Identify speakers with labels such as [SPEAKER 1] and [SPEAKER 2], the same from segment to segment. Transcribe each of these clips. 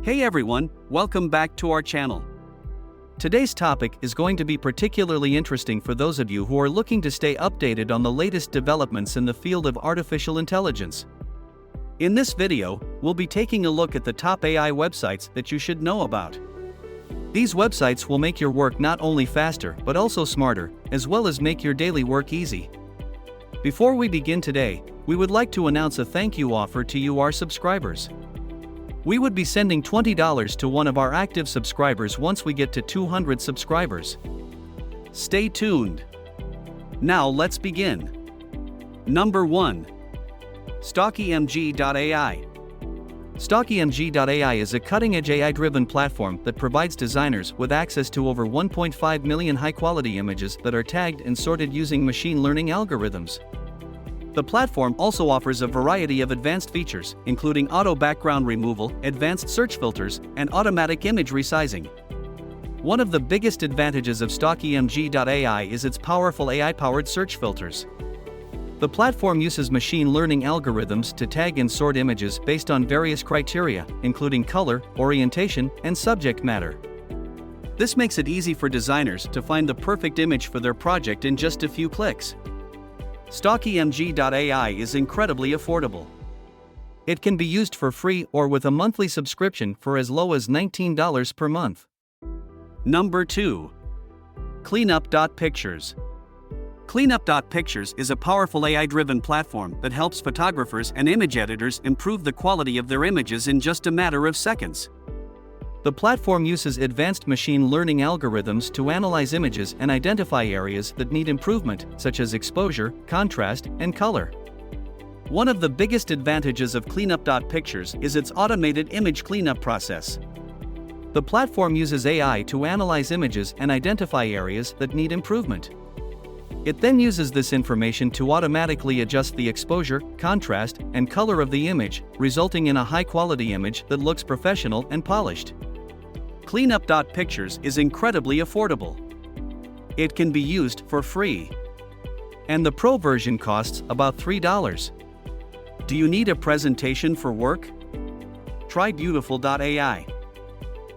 [SPEAKER 1] Hey everyone, welcome back to our channel. Today's topic is going to be particularly interesting for those of you who are looking to stay updated on the latest developments in the field of artificial intelligence. In this video, we'll be taking a look at the top AI websites that you should know about. These websites will make your work not only faster but also smarter, as well as make your daily work easy. Before we begin today, we would like to announce a thank you offer to you, our subscribers. We would be sending $20 to one of our active subscribers once we get to 200 subscribers. Stay tuned. Now let's begin. Number 1. StockEMG.ai. StockEMG.ai is a cutting-edge AI-driven platform that provides designers with access to over 1.5 million high-quality images that are tagged and sorted using machine learning algorithms. The platform also offers a variety of advanced features, including auto background removal, advanced search filters, and automatic image resizing. One of the biggest advantages of StockEMG.ai is its powerful AI-powered search filters. The platform uses machine learning algorithms to tag and sort images based on various criteria, including color, orientation, and subject matter. This makes it easy for designers to find the perfect image for their project in just a few clicks. StockEMG.ai is incredibly affordable. It can be used for free or with a monthly subscription for as low as $19 per month. Number 2. Cleanup.pictures. Cleanup.pictures is a powerful AI-driven platform that helps photographers and image editors improve the quality of their images in just a matter of seconds. The platform uses advanced machine learning algorithms to analyze images and identify areas that need improvement, such as exposure, contrast, and color. One of the biggest advantages of Cleanup.pictures is its automated image cleanup process. The platform uses AI to analyze images and identify areas that need improvement. It then uses this information to automatically adjust the exposure, contrast, and color of the image, resulting in a high-quality image that looks professional and polished. Cleanup.pictures is incredibly affordable. It can be used for free. And the Pro version costs about $3. Do you need a presentation for work? Try Beautiful.ai.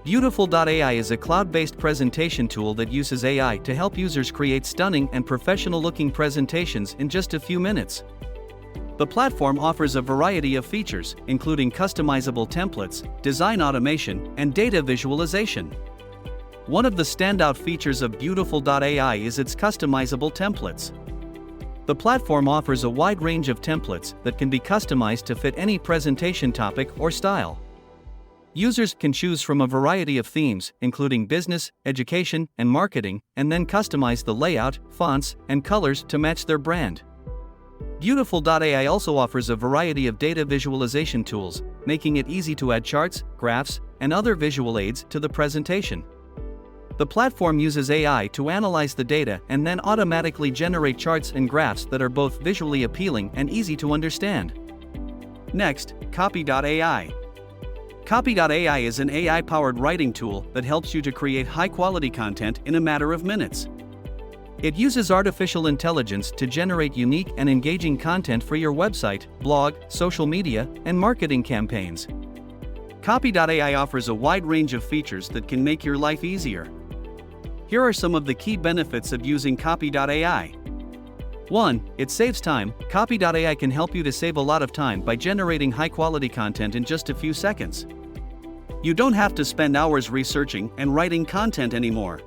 [SPEAKER 1] Beautiful.ai is a cloud-based presentation tool that uses AI to help users create stunning and professional-looking presentations in just a few minutes. The platform offers a variety of features, including customizable templates, design automation, and data visualization. One of the standout features of Beautiful.ai is its customizable templates. The platform offers a wide range of templates that can be customized to fit any presentation topic or style. Users can choose from a variety of themes, including business, education, and marketing, and then customize the layout, fonts, and colors to match their brand. Beautiful.ai also offers a variety of data visualization tools, making it easy to add charts, graphs, and other visual aids to the presentation. The platform uses AI to analyze the data and then automatically generate charts and graphs that are both visually appealing and easy to understand. Next, Copy.ai. Copy.ai is an AI-powered writing tool that helps you to create high-quality content in a matter of minutes. It uses artificial intelligence to generate unique and engaging content for your website, blog, social media, and marketing campaigns. Copy.ai offers a wide range of features that can make your life easier. Here are some of the key benefits of using Copy.ai. 1. It saves time. Copy.ai can help you to save a lot of time by generating high-quality content in just a few seconds. You don't have to spend hours researching and writing content anymore.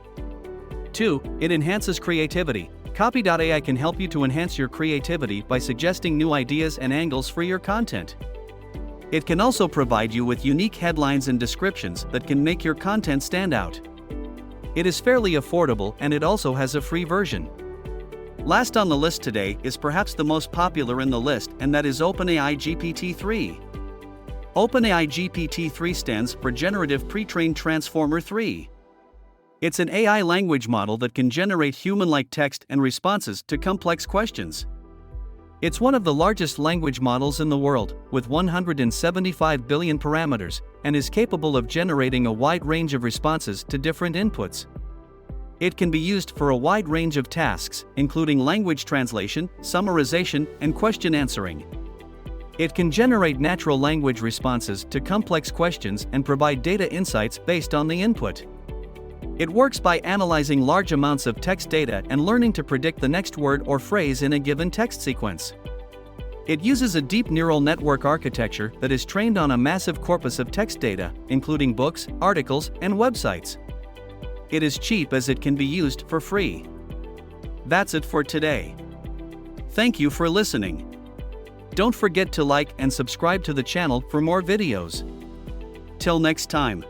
[SPEAKER 1] 2. It enhances creativity. Copy.ai can help you to enhance your creativity by suggesting new ideas and angles for your content. It can also provide you with unique headlines and descriptions that can make your content stand out. It is fairly affordable and it also has a free version. Last on the list today is perhaps the most popular in the list, and that is OpenAI GPT-3. OpenAI GPT-3 stands for Generative Pre-trained Transformer 3. It's an AI language model that can generate human-like text and responses to complex questions. It's one of the largest language models in the world, with 175 billion parameters, and is capable of generating a wide range of responses to different inputs. It can be used for a wide range of tasks, including language translation, summarization, and question answering. It can generate natural language responses to complex questions and provide data insights based on the input. It works by analyzing large amounts of text data and learning to predict the next word or phrase in a given text sequence. It uses a deep neural network architecture that is trained on a massive corpus of text data, including books, articles, and websites. It is cheap as it can be used for free. That's it for today. Thank you for listening. Don't forget to like and subscribe to the channel for more videos. Till next time.